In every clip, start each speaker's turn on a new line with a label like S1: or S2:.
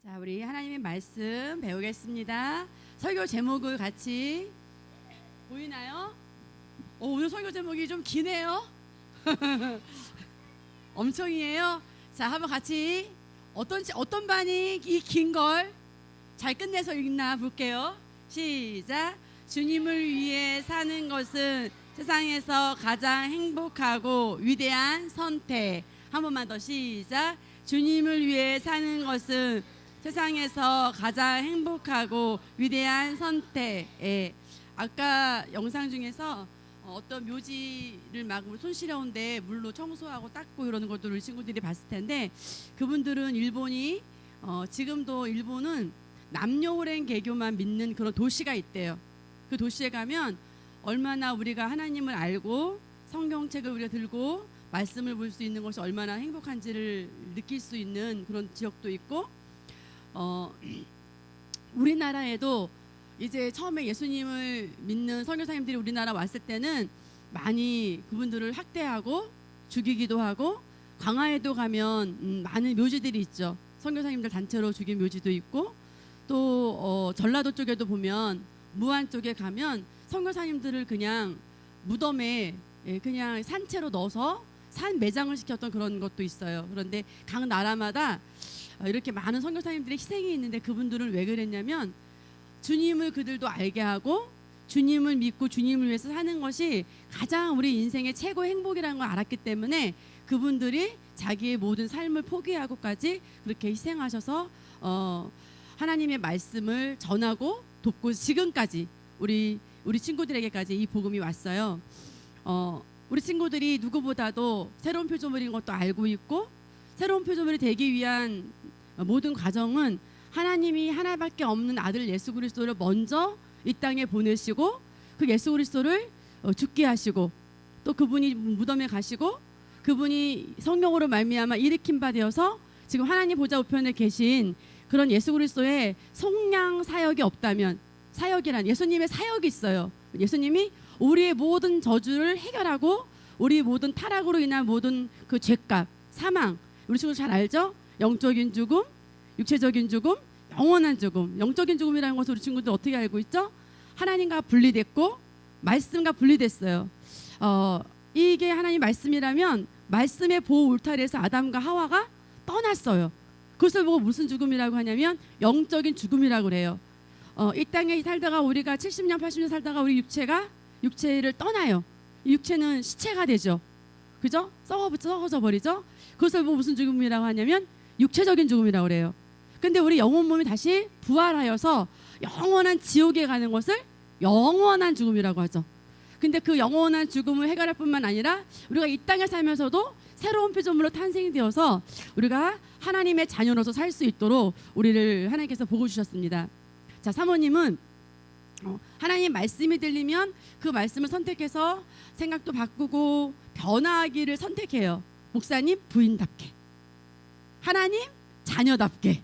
S1: 자, 우리 하나님의 말씀 배우겠습니다. 설교 제목을 같이 보이나요? 오늘 설교 제목이 좀 기네요. 엄청이에요. 자, 한번 같이 어떤 반이 이 긴 걸 잘 끝내서 읽나 볼게요. 시작. 주님을 위해 사는 것은 세상에서 가장 행복하고 위대한 선택. 한 번만 더 시작. 주님을 위해 사는 것은 세상에서 가장 행복하고 위대한 선택. 예. 아까 영상 중에서 어떤 묘지를 막 손 시려운데 물로 청소하고 닦고 이러는 것들을 우리 친구들이 봤을 텐데, 그분들은 일본이 지금도 일본은 남녀호랭 개교만 믿는 그런 도시가 있대요. 그 도시에 가면 얼마나 우리가 하나님을 알고 성경책을 우리가 들고 말씀을 볼 수 있는 것이 얼마나 행복한지를 느낄 수 있는 그런 지역도 있고, 우리나라에도 이제 처음에 예수님을 믿는 선교사님들이 우리나라 왔을 때는 많이 그분들을 학대하고 죽이기도 하고, 광화에도 가면 많은 묘지들이 있죠. 선교사님들 단체로 죽인 묘지도 있고, 또 전라도 쪽에도 보면 무안 쪽에 가면 선교사님들을 그냥 무덤에 그냥 산채로 넣어서 산 매장을 시켰던 그런 것도 있어요. 그런데 각 나라마다 이렇게 많은 선교사님들의 희생이 있는데, 그분들은 왜 그랬냐면 주님을 그들도 알게 하고 주님을 믿고 주님을 위해서 사는 것이 가장 우리 인생의 최고 행복이라는 걸 알았기 때문에 그분들이 자기의 모든 삶을 포기하고까지 그렇게 희생하셔서 하나님의 말씀을 전하고 돕고 지금까지 우리 친구들에게까지 이 복음이 왔어요. 우리 친구들이 누구보다도 새로운 표조물인 것도 알고 있고, 새로운 표조물이 되기 위한 모든 과정은 하나님이 하나밖에 없는 아들 예수 그리스도를 먼저 이 땅에 보내시고, 그 예수 그리스도를 죽게 하시고, 또 그분이 무덤에 가시고, 그분이 성령으로 말미암아 일으킨 바 되어서 지금 하나님 보좌 우편에 계신 그런 예수 그리스도의 속량 사역이 없다면, 사역이란 예수님의 사역이 있어요. 예수님이 우리의 모든 저주를 해결하고 우리 모든 타락으로 인한 모든 그 죄값, 사망, 우리 친구 잘 알죠? 영적인 죽음, 육체적인 죽음, 영원한 죽음. 영적인 죽음이라는 것을 우리 친구들 어떻게 알고 있죠? 하나님과 분리됐고 말씀과 분리됐어요. 이게 하나님 말씀이라면 말씀의 보호 울타리에서 아담과 하와가 떠났어요. 그것을 보고 무슨 죽음이라고 하냐면 영적인 죽음이라고 그래요. 이 땅에 살다가 우리가 70년 80년 살다가 우리 육체를 떠나요. 육체는 시체가 되죠. 그죠? 썩어져 버리죠. 그것을 보고 무슨 죽음이라고 하냐면 육체적인 죽음이라고 그래요. 근데 우리 영혼 몸이 다시 부활하여서 영원한 지옥에 가는 것을 영원한 죽음이라고 하죠. 근데 그 영원한 죽음을 해결할 뿐만 아니라 우리가 이 땅에 살면서도 새로운 피조물로 탄생이 되어서 우리가 하나님의 자녀로서 살 수 있도록 우리를 하나님께서 복을 주셨습니다. 자, 사모님은 하나님 말씀이 들리면 그 말씀을 선택해서 생각도 바꾸고 변화하기를 선택해요. 목사님 부인답게, 하나님 자녀답게.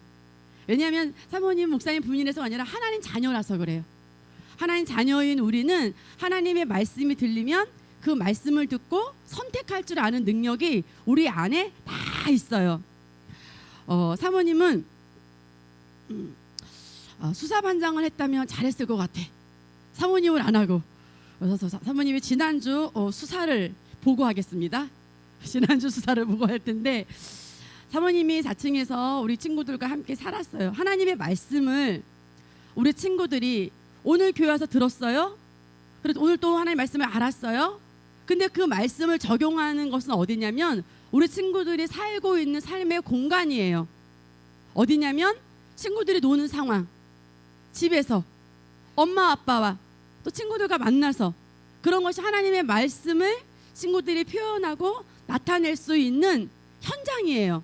S1: 왜냐하면 사모님 목사님 부인에서가 아니라 하나님 자녀라서 그래요. 하나님 자녀인 우리는 하나님의 말씀이 들리면 그 말씀을 듣고 선택할 줄 아는 능력이 우리 안에 다 있어요. 사모님은 수사반장을 했다면 잘했을 것 같아. 사모님을 안 하고. 그래서 사모님이 지난주 수사를 보고하겠습니다. 지난주 수사를 보고할 텐데, 사모님이 4층에서 우리 친구들과 함께 살았어요. 하나님의 말씀을 우리 친구들이 오늘 교회 와서 들었어요. 그래서 오늘 또 하나님의 말씀을 알았어요. 근데 그 말씀을 적용하는 것은 어디냐면 우리 친구들이 살고 있는 삶의 공간이에요. 어디냐면 친구들이 노는 상황, 집에서 엄마 아빠와 또 친구들과 만나서 그런 것이 하나님의 말씀을 친구들이 표현하고 나타낼 수 있는 현장이에요.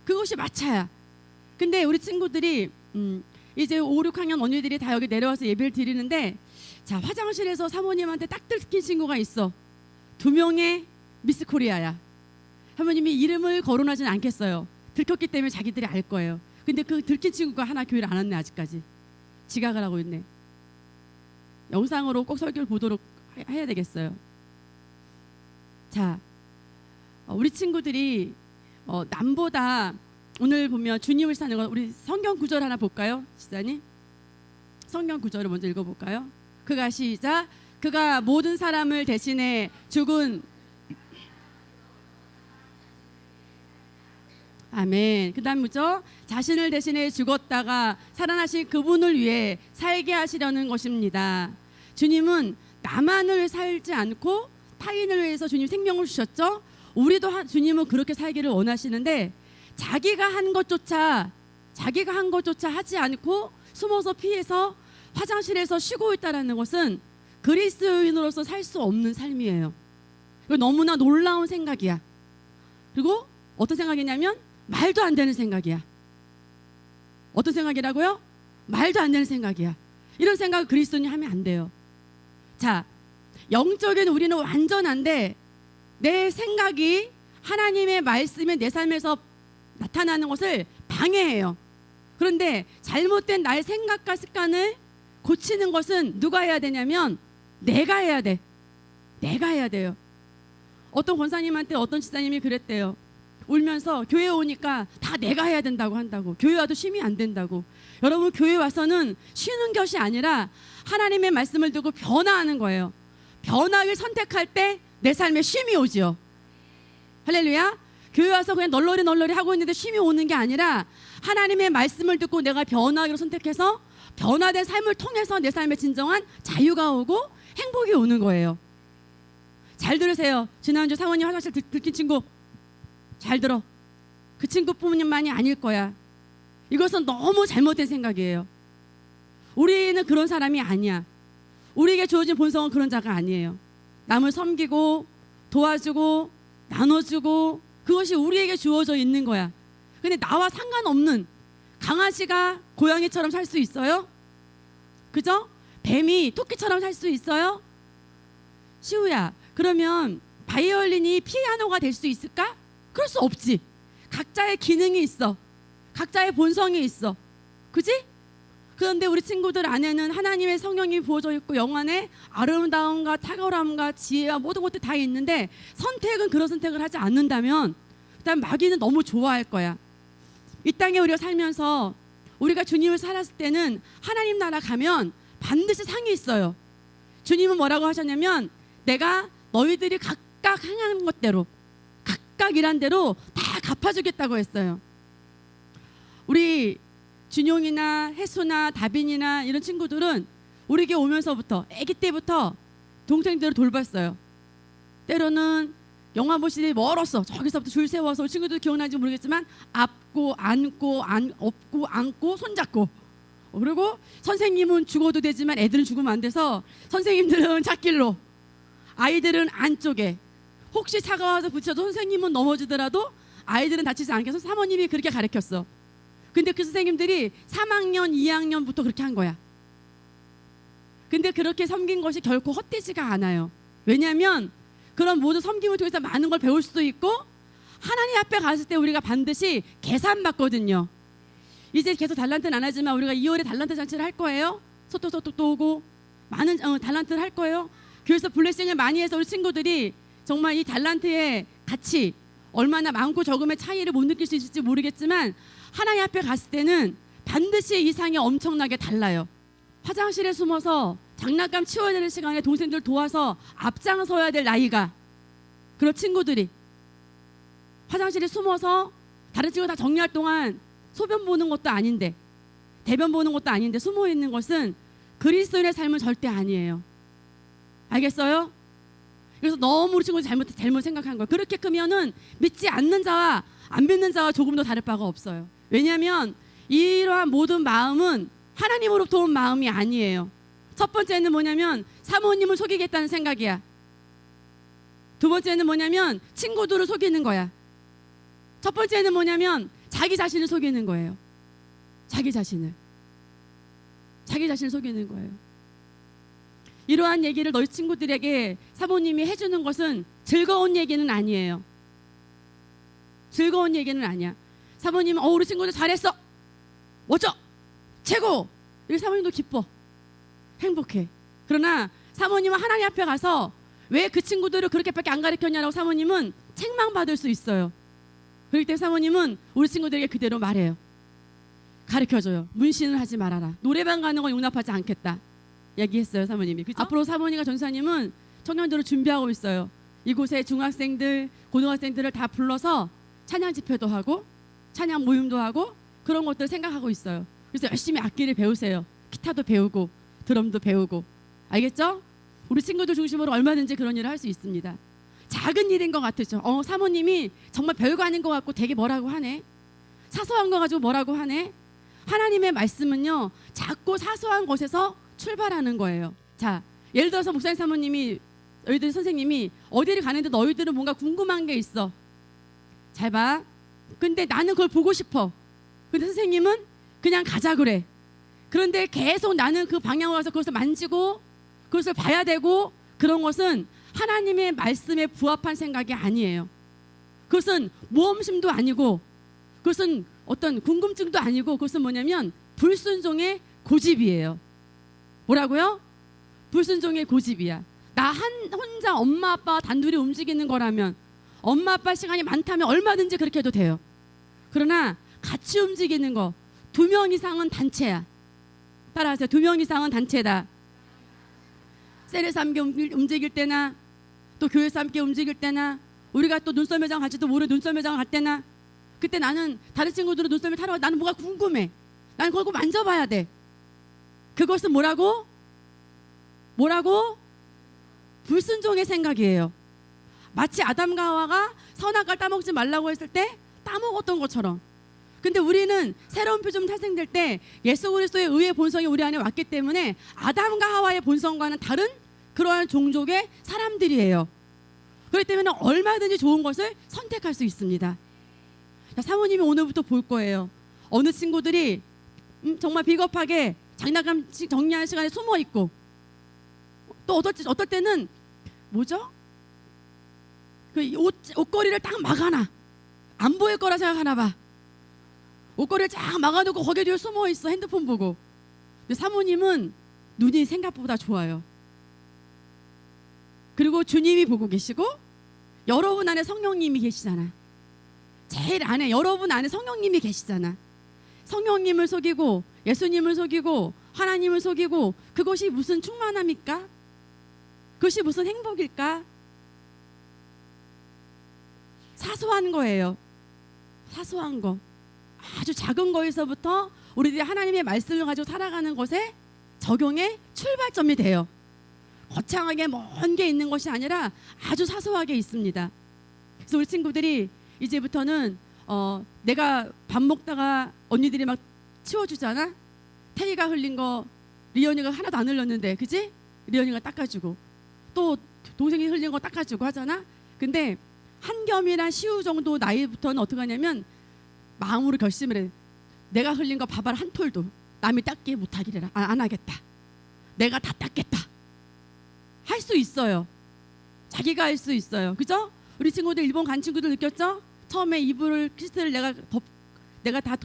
S1: 그것이 마차야. 근데 우리 친구들이 이제 5, 6학년 언니들이 다 여기 내려와서 예배를 드리는데, 자, 화장실에서 사모님한테 딱 들킨 친구가 있어. 2명의 미스 코리아야. 사모님이 이름을 거론하지는 않겠어요. 들켰기 때문에 자기들이 알 거예요. 근데 그 들킨 친구가 하나 교회를 안 왔네. 아직까지 지각을 하고 있네. 영상으로 꼭 설교를 보도록 해야 되겠어요. 자, 우리 친구들이 남보다 오늘 보면 주님을 사는 것, 우리 성경 구절 하나 볼까요, 지사님? 성경 구절을 먼저 읽어볼까요? 시작. 그가 모든 사람을 대신해 죽은. 아멘. 그 다음 뭐죠? 자신을 대신해 죽었다가 살아나신 그분을 위해 살게 하시려는 것입니다. 주님은 나만을 살지 않고 타인을 위해서 주님 생명을 주셨죠. 우리도 주님은 그렇게 살기를 원하시는데 자기가 한 것조차 하지 않고 숨어서 피해서 화장실에서 쉬고 있다는 것은 그리스도인으로서 살 수 없는 삶이에요. 이거 너무나 놀라운 생각이야. 그리고 어떤 생각이냐면 말도 안 되는 생각이야. 어떤 생각이라고요? 말도 안 되는 생각이야. 이런 생각을 그리스도인이 하면 안 돼요. 자, 영적인 우리는 완전한데 내 생각이 하나님의 말씀이 내 삶에서 나타나는 것을 방해해요. 그런데 잘못된 나의 생각과 습관을 고치는 것은 누가 해야 되냐면 내가 해야 돼. 내가 해야 돼요. 어떤 권사님한테 어떤 지사님이 그랬대요. 울면서 교회 오니까 다 내가 해야 된다고 한다고. 교회 와도 쉼이 안 된다고. 여러분, 교회 와서는 쉬는 것이 아니라 하나님의 말씀을 듣고 변화하는 거예요. 변화를 선택할 때 내 삶에 쉼이 오지요. 할렐루야. 교회 와서 그냥 널널이 하고 있는데 쉼이 오는 게 아니라 하나님의 말씀을 듣고 내가 변화하기로 선택해서 변화된 삶을 통해서 내 삶에 진정한 자유가 오고 행복이 오는 거예요. 잘 들으세요. 지난주 사모님 화장실 들킨 친구 잘 들어. 그 친구뿐만이 아닐 거야. 이것은 너무 잘못된 생각이에요. 우리는 그런 사람이 아니야. 우리에게 주어진 본성은 그런 자가 아니에요. 남을 섬기고 도와주고 나눠주고 그것이 우리에게 주어져 있는 거야. 근데 나와 상관없는 강아지가 고양이처럼 살 수 있어요? 그죠? 뱀이 토끼처럼 살 수 있어요? 시우야, 그러면 바이올린이 피아노가 될 수 있을까? 그럴 수 없지. 각자의 기능이 있어. 각자의 본성이 있어. 그지? 그런데 우리 친구들 안에는 하나님의 성령이 부어져 있고 영안에 아름다움과 탁월함과 지혜와 모든 것들이 다 있는데 선택은 그런 선택을 하지 않는다면 일단 마귀는 너무 좋아할 거야. 이 땅에 우리가 살면서 우리가 주님을 살았을 때는 하나님 나라 가면 반드시 상이 있어요. 주님은 뭐라고 하셨냐면 내가 너희들이 각각 행하는 것대로 각각 일한 대로 다 갚아주겠다고 했어요. 우리 준용이나 혜수나 다빈이나 이런 친구들은 우리에게 오면서부터 아기 때부터 동생들을 돌봤어요. 때로는 영화 보시니 멀었어. 저기서부터 줄 세워서 친구들 기억나는지 모르겠지만 업고 안고 손잡고 그리고 선생님은 죽어도 되지만 애들은 죽으면 안 돼서 선생님들은 찻길로 아이들은 안쪽에 혹시 차가 와서 부딪혀도 선생님은 넘어지더라도 아이들은 다치지 않게 해서 사모님이 그렇게 가르쳤어. 근데 그 선생님들이 3학년, 2학년부터 그렇게 한 거야. 근데 그렇게 섬긴 것이 결코 헛되지가 않아요. 왜냐하면 그런 모든 섬김을 통해서 많은 걸 배울 수도 있고 하나님 앞에 갔을 때 우리가 반드시 계산받거든요. 이제 계속 달란트는 안 하지만 우리가 2월에 달란트 잔치를 할 거예요. 소떡소떡도 오고 많은 달란트를 할 거예요. 교회에서 블레싱을 많이 해서 우리 친구들이 정말 이 달란트의 가치 얼마나 많고 적음의 차이를 못 느낄 수 있을지 모르겠지만 하나님 앞에 갔을 때는 반드시 이상이 엄청나게 달라요. 화장실에 숨어서 장난감 치워야 되는 시간에 동생들 도와서 앞장서야 될 나이가 그런 친구들이 화장실에 숨어서 다른 친구 다 정리할 동안 소변 보는 것도 아닌데 대변 보는 것도 아닌데 숨어 있는 것은 그리스도인의 삶은 절대 아니에요. 알겠어요? 그래서 너무 우리 친구들 잘못 생각한 거예요. 그렇게 크면은 믿지 않는 자와 안 믿는 자와 조금 더 다를 바가 없어요. 왜냐하면 이러한 모든 마음은 하나님으로부터 온 마음이 아니에요. 첫 번째는 뭐냐면 사모님을 속이겠다는 생각이야. 두 번째는 뭐냐면 친구들을 속이는 거야. 첫 번째는 뭐냐면 자기 자신을 속이는 거예요. 자기 자신을 속이는 거예요. 이러한 얘기를 너희 친구들에게 사모님이 해주는 것은 즐거운 얘기는 아니에요. 즐거운 얘기는 아니야. 사모님은 우리 친구들 잘했어. 멋져. 최고. 이렇게 사모님도 기뻐. 행복해. 그러나 사모님은 하나님 앞에 가서 왜 그 친구들을 그렇게밖에 안 가르쳤냐라고 사모님은 책망받을 수 있어요. 그렇기 때문에 사모님은 우리 친구들에게 그대로 말해요. 가르쳐줘요. 문신을 하지 말아라. 노래방 가는 건 용납하지 않겠다. 얘기했어요, 사모님이. 그쵸? 앞으로 사모님과 전사님은 청년들을 준비하고 있어요. 이곳에 중학생들, 고등학생들을 다 불러서 찬양 집회도 하고 찬양 모임도 하고 그런 것들 생각하고 있어요. 그래서 열심히 악기를 배우세요. 기타도 배우고 드럼도 배우고. 알겠죠? 우리 친구들 중심으로 얼마든지 그런 일을 할 수 있습니다. 작은 일인 것 같으죠. 사모님이 정말 별거 아닌 것 같고 되게 뭐라고 하네. 사소한 거 가지고 뭐라고 하네. 하나님의 말씀은요, 작고 사소한 것에서 출발하는 거예요. 자, 예를 들어서 목사님 사모님이, 너희들 선생님이 어디를 가는데 너희들은 뭔가 궁금한 게 있어. 잘 봐. 근데 나는 그걸 보고 싶어. 근데 선생님은 그냥 가자 그래. 그런데 계속 나는 그 방향으로 가서 그것을 만지고 그것을 봐야 되고, 그런 것은 하나님의 말씀에 부합한 생각이 아니에요. 그것은 모험심도 아니고, 그것은 어떤 궁금증도 아니고, 그것은 뭐냐면 불순종의 고집이에요. 뭐라고요? 불순종의 고집이야. 나 혼자 엄마 아빠가 단둘이 움직이는 거라면, 엄마 아빠 시간이 많다면 얼마든지 그렇게 해도 돼요. 그러나 같이 움직이는 거, 2명 이상은 단체야. 따라하세요. 2명 이상은 단체다. 셀에서 함께 움직일 때나, 또 교회에서 함께 움직일 때나, 우리가 또 눈썰 매장 갈지도 모르는 눈썰 매장 갈 때나, 그때 나는 다른 친구들은 눈썰매 타러 가. 나는 뭐가 궁금해. 나는 그걸 꼭 만져봐야 돼. 그것은 뭐라고? 불순종의 생각이에요. 마치 아담과 하와가 선악과를 따먹지 말라고 했을 때 따먹었던 것처럼. 근데 우리는 새로운 표좀 탄생될 때 예수 그리스도의 의의 본성이 우리 안에 왔기 때문에 아담과 하와의 본성과는 다른 그러한 종족의 사람들이에요. 그렇기 때문에 얼마든지 좋은 것을 선택할 수 있습니다. 자, 사모님이 오늘부터 볼 거예요. 어느 친구들이 정말 비겁하게 장난감 정리하는 시간에 숨어 있고, 또 어떨 때는 뭐죠? 그 옷걸이를 딱 막아놔. 안 보일 거라 생각하나 봐. 옷걸이를 쫙 막아놓고 거기에 뒤에 숨어 있어. 핸드폰 보고. 근데 사모님은 눈이 생각보다 좋아요. 그리고 주님이 보고 계시고, 여러분 안에 성령님이 계시잖아. 제일 안에, 여러분 안에 성령님이 계시잖아. 성령님을 속이고 예수님을 속이고 하나님을 속이고, 그것이 무슨 충만함일까? 그것이 무슨 행복일까? 사소한 거예요. 사소한 거. 아주 작은 거에서부터 우리들이 하나님의 말씀을 가지고 살아가는 것에 적용의 출발점이 돼요. 거창하게 먼 게 있는 것이 아니라 아주 사소하게 있습니다. 그래서 우리 친구들이 이제부터는 내가 밥 먹다가 언니들이 막 치워주잖아. 태희가 흘린 거 리언이가 하나도 안 흘렸는데, 그지? 리언이가 닦아주고, 또 동생이 흘린 거 닦아주고 하잖아. 근데 한겸이나 시우 정도 나이부터는 어떻게 하냐면 마음으로 결심을 해. 내가 흘린 거 밥알 한 톨도 남이 닦기 못하기를 안 하겠다. 내가 다 닦겠다. 할 수 있어요. 자기가 할 수 있어요. 그죠? 우리 친구들, 일본 간 친구들 느꼈죠? 처음에 이불을 키스를 내가 다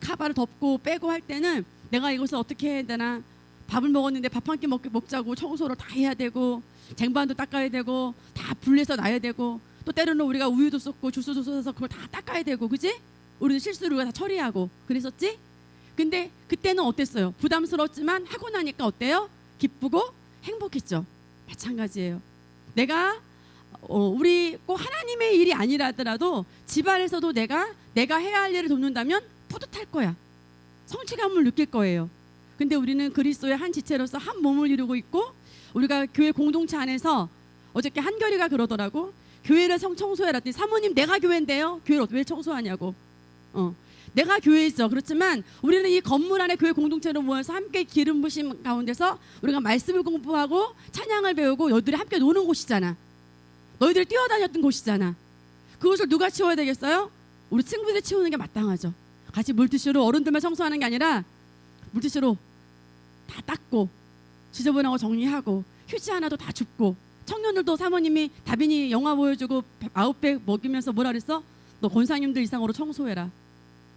S1: 카바를 덮고 빼고 할 때는 내가 이것을 어떻게 해야 되나, 밥을 먹었는데 밥 한 끼 먹자고 청소를 다 해야 되고, 쟁반도 닦아야 되고, 다 분리해서 놔야 되고, 또 때로는 우리가 우유도 쏟고 주스도 쏟아서 그걸 다 닦아야 되고, 그지? 우리도 실수를 다 처리하고 그랬었지? 근데 그때는 어땠어요? 부담스러웠지만 하고 나니까 어때요? 기쁘고 행복했죠. 마찬가지예요. 내가 우리 꼭 하나님의 일이 아니라더라도 집안에서도 내가 해야 할 일을 돕는다면 뿌듯할 거야. 성취감을 느낄 거예요. 근데 우리는 그리스도의 한 지체로서 한 몸을 이루고 있고, 우리가 교회 공동체 안에서 어저께 한결이가 그러더라고. 교회를 청소해라 했더니, 사모님 내가 교회인데요. 교회를 왜 청소하냐고. 내가 교회이죠. 그렇지만 우리는 이 건물 안에 교회 공동체로 모여서 함께 기름 부심 가운데서 우리가 말씀을 공부하고 찬양을 배우고 너희들이 함께 노는 곳이잖아. 너희들이 뛰어다녔던 곳이잖아. 그것을 누가 치워야 되겠어요? 우리 친구들이 치우는 게 마땅하죠. 같이 물티슈로 어른들만 청소하는 게 아니라 물티슈로 다 닦고 지저분한 거 정리하고 휴지 하나도 다 줍고, 청년들도 사모님이 다빈이 영화 보여주고 아웃백 먹이면서 뭐라 그랬어? 너 권사님들 이상으로 청소해라.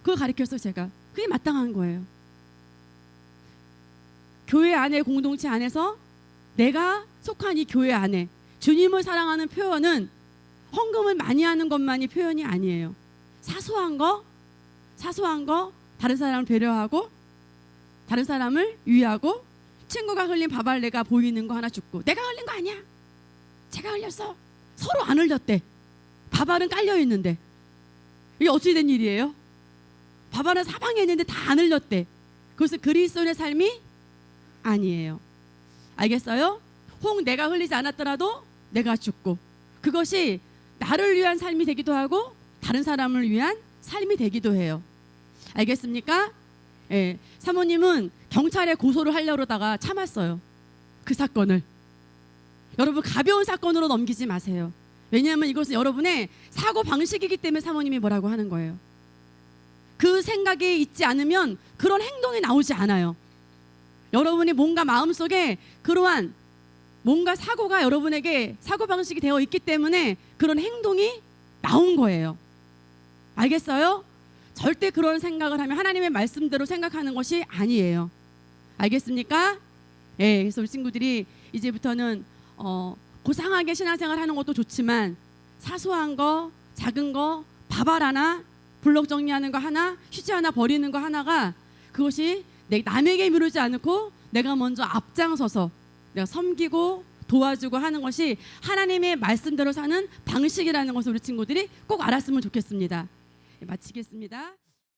S1: 그걸 가르쳤어요. 제가. 그게 마땅한 거예요. 교회 안에, 공동체 안에서 내가 속한 이 교회 안에 주님을 사랑하는 표현은 헌금을 많이 하는 것만이 표현이 아니에요. 사소한 거 다른 사람을 배려하고 다른 사람을 위하고 친구가 흘린 밥알레가 보이는 거 하나 줍고 내가 흘린 거 아니야. 제가 흘렸어. 서로 안 흘렸대. 밥알은 깔려 있는데 이게 어떻게 된 일이에요? 밥알은 사방에 있는데 다 안 흘렸대. 그것은 그리스도인의 삶이 아니에요. 알겠어요? 혹 내가 흘리지 않았더라도 내가 죽고 그것이 나를 위한 삶이 되기도 하고 다른 사람을 위한 삶이 되기도 해요. 알겠습니까? 예, 사모님은 경찰에 고소를 하려고 그러다가 참았어요. 그 사건을. 여러분 가벼운 사건으로 넘기지 마세요. 왜냐하면 이것은 여러분의 사고 방식이기 때문에 사모님이 뭐라고 하는 거예요. 그 생각이 있지 않으면 그런 행동이 나오지 않아요. 여러분이 뭔가 마음속에 그러한 뭔가 사고가 여러분에게 사고방식이 되어 있기 때문에 그런 행동이 나온 거예요. 알겠어요? 절대 그런 생각을 하면 하나님의 말씀대로 생각하는 것이 아니에요. 알겠습니까? 예, 그래서 우리 친구들이 이제부터는 고상하게 신앙생활 하는 것도 좋지만 사소한 거, 작은 거, 밥알 하나, 블록 정리하는 거 하나, 휴지 하나 버리는 거 하나가 그것이 남에게 미루지 않고 내가 먼저 앞장서서 내가 섬기고 도와주고 하는 것이 하나님의 말씀대로 사는 방식이라는 것을 우리 친구들이 꼭 알았으면 좋겠습니다. 마치겠습니다.